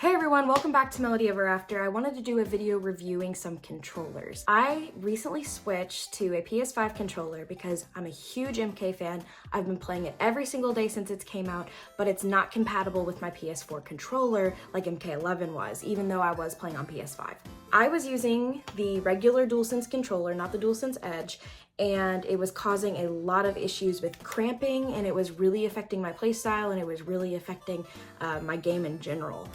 Hey everyone, welcome back to Melody Ever After. I wanted to do a video reviewing some controllers. I recently switched to a PS5 controller because I'm a huge MK fan. I've been playing it every single day since it came out, but it's not compatible with my PS4 controller like MK11 was, even though I was playing on PS5. I was using the regular DualSense controller, not the DualSense Edge, and it was causing a lot of issues with cramping, and it was really affecting my playstyle, and it was really affecting my game in general.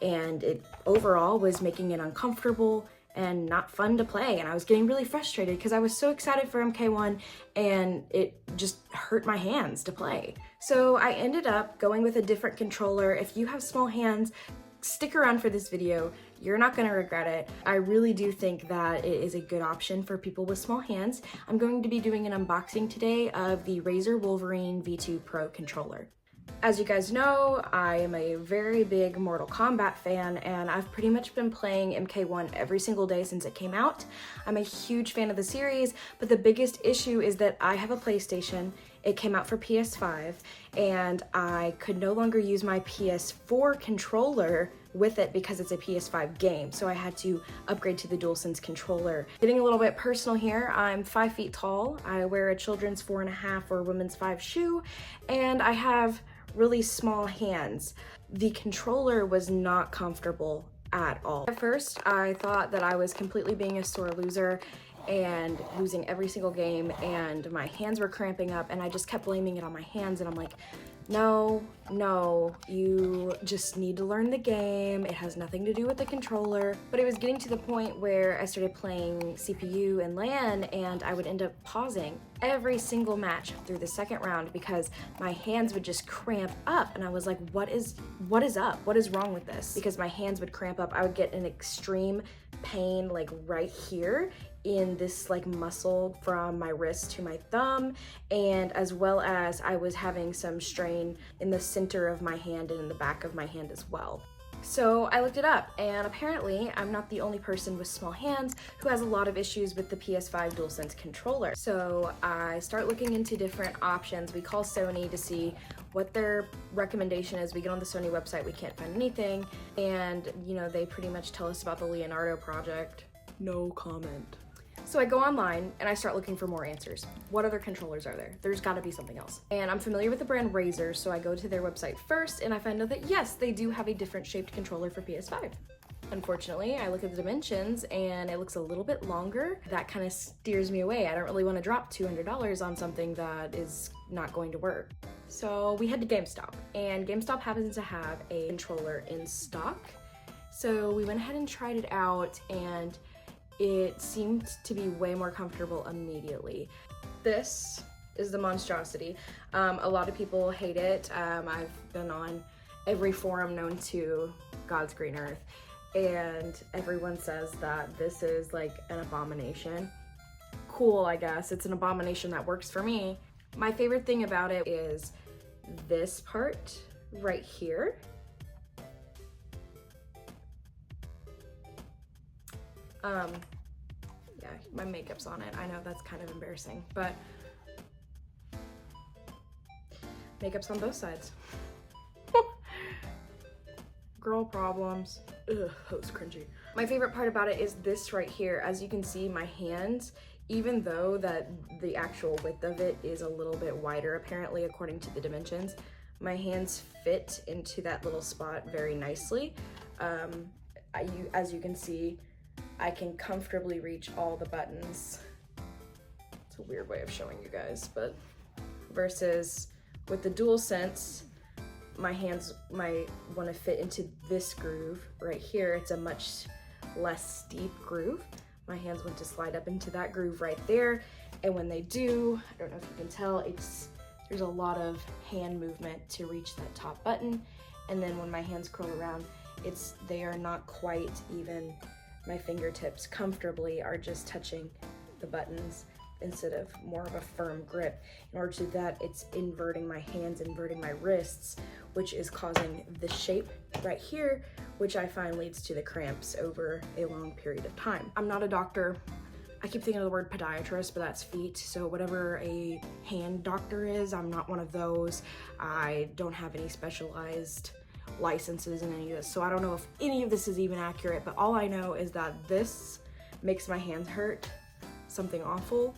And it overall was making it uncomfortable and not fun to play. And I was getting really frustrated because I was so excited for MK1 and it just hurt my hands to play. So I ended up going with a different controller. If you have small hands, stick around for this video. You're not gonna regret it. I really do think that it is a good option for people with small hands. I'm going to be doing an unboxing today of the Razer Wolverine V2 Pro controller. As you guys know, I am a very big Mortal Kombat fan, and I've pretty much been playing MK1 every single day since it came out. I'm a huge fan of the series, but the biggest issue is that I have a PlayStation. It came out for PS5, and I could no longer use my PS4 controller with it because it's a PS5 game, so I had to upgrade to the DualSense controller. Getting a little bit personal here, I'm 5 feet tall, I wear a children's 4.5 or women's 5 shoe, and I have really small hands. The controller was not comfortable at all. At first, I thought that I was completely being a sore loser and losing every single game, and my hands were cramping up, and I just kept blaming it on my hands, and I'm like, no, you just need to learn the game. It has nothing to do with the controller. But it was getting to the point where I started playing CPU and LAN, and I would end up pausing every single match through the second round because my hands would just cramp up, and I was like, what is up? What is wrong with this? Because my hands would cramp up. I would get an extreme pain like right here in this like muscle from my wrist to my thumb, and as well as I was having some strain in the center of my hand and in the back of my hand as well. So I looked it up, and apparently I'm not the only person with small hands who has a lot of issues with the PS5 DualSense controller. So I start looking into different options. We call Sony to see what their recommendation is. We get on the Sony website, we can't find anything, and you know, they pretty much tell us about the Leonardo project. No comment. So I go online and I start looking for more answers. What other controllers are there? There's gotta be something else. And I'm familiar with the brand Razer, so I go to their website first and I find out that yes, they do have a different shaped controller for PS5. Unfortunately, I look at the dimensions and it looks a little bit longer. That kind of steers me away. I don't really want to drop $200 on something that is not going to work. So we head to GameStop, and GameStop happens to have a controller in stock. So we went ahead and tried it out, and it seemed to be way more comfortable immediately. This is the monstrosity. A lot of people hate it. I've been on every forum known to God's green earth, and everyone says that this is like an abomination. Cool, I guess. It's an abomination that works for me. My favorite thing about it is this part right here. Yeah, my makeup's on it. I know that's kind of embarrassing, but makeup's on both sides. Girl problems. Ugh, that was cringy. My favorite part about it is this right here. As you can see, my hands, even though that the actual width of it is a little bit wider, apparently according to the dimensions, my hands fit into that little spot very nicely. As you can see, I can comfortably reach all the buttons. It's a weird way of showing you guys, but versus with the DualSense, my hands might want to fit into this groove right here. It's a much less steep groove. My hands want to slide up into that groove right there, and when they do, I don't know if you can tell, there's a lot of hand movement to reach that top button, and then when my hands curl around, they are not quite even. My fingertips comfortably are just touching the buttons instead of more of a firm grip. In order to do that, it's inverting my hands, inverting my wrists, which is causing the shape right here, which I find leads to the cramps over a long period of time. I'm not a doctor. I keep thinking of the word podiatrist, but that's feet. So whatever a hand doctor is, I'm not one of those. I don't have any specialized licenses in any of this, so I don't know if any of this is even accurate, but all I know is that this makes my hands hurt, something awful,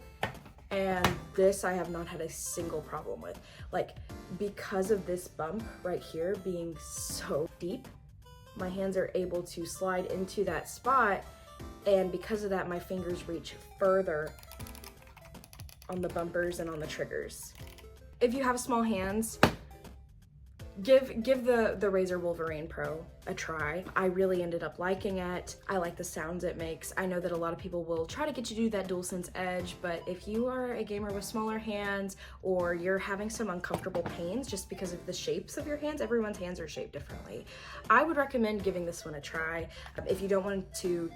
and this I have not had a single problem with. Like, because of this bump right here being so deep, my hands are able to slide into that spot, and because of that, my fingers reach further on the bumpers and on the triggers. If you have small hands, give the Razer Wolverine Pro a try. I really ended up liking it. I like the sounds it makes. I know that a lot of people will try to get you to do that DualSense Edge, but if you are a gamer with smaller hands or you're having some uncomfortable pains just because of the shapes of your hands, everyone's hands are shaped differently, I would recommend giving this one a try. If you don't want to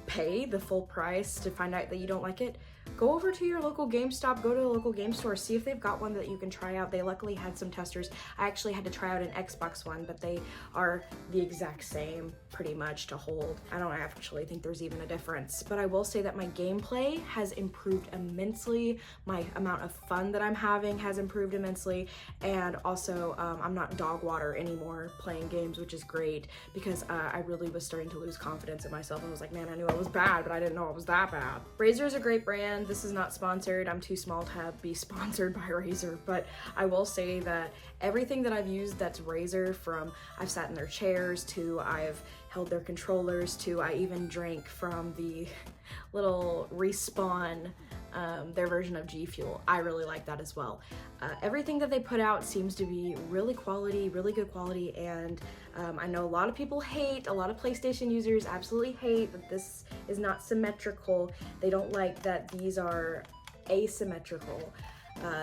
pay the full price to find out that you don't like it, go over to your local GameStop, go to a local game store, see if they've got one that you can try out. They luckily had some testers. I actually had to try out an Xbox one, but they are the exact same pretty much to hold. I don't actually think there's even a difference, but I will say that my gameplay has improved immensely. My amount of fun that I'm having has improved immensely, and also I'm not dog water anymore playing games, which is great, because I really was starting to lose confidence in myself. I was like, man, I knew I was bad, but I didn't know it was that bad. Razer is a great brand. This is not sponsored. I'm too small to be sponsored by Razer, but I will say that everything that I've used that's Razer, from I've sat in their chairs to I've held their controllers to I even drank from the little Respawn, their version of G Fuel. I really like that as well. Everything that they put out seems to be really good quality, and I know a lot of people hate, a lot of PlayStation users absolutely hate that this is not symmetrical. They don't like that these are asymmetrical.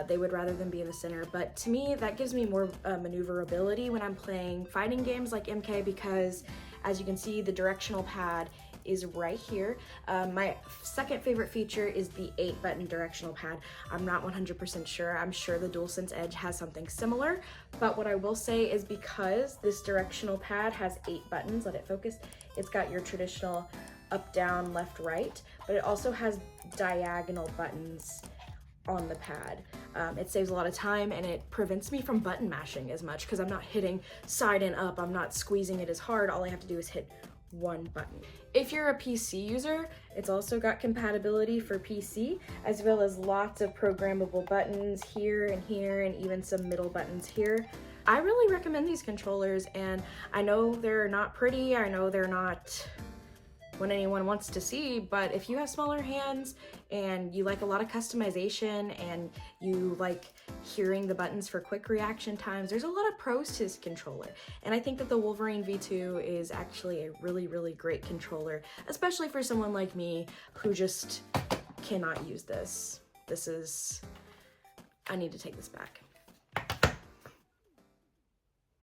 They would rather them be in the center, but to me that gives me more maneuverability when I'm playing fighting games like MK, because as you can see, the directional pad is right here. My second favorite feature is the 8-button directional pad. I'm not 100% sure. I'm sure the DualSense Edge has something similar, but what I will say is because this directional pad has 8 buttons, let it focus, it's got your traditional up, down, left, right, but it also has diagonal buttons on the pad. It saves a lot of time, and it prevents me from button mashing as much because I'm not hitting side and up, I'm not squeezing it as hard. All I have to do is hit one button. If you're a PC user, it's also got compatibility for PC, as well as lots of programmable buttons here and even some middle buttons here. I really recommend these controllers, and I know they're not pretty, I know they're not what anyone wants to see, but if you have smaller hands and you like a lot of customization and you like hearing the buttons for quick reaction times, there's a lot of pros to this controller. And I think that the Wolverine V2 is actually a really great controller, especially for someone like me who just cannot use this. I need to take this back.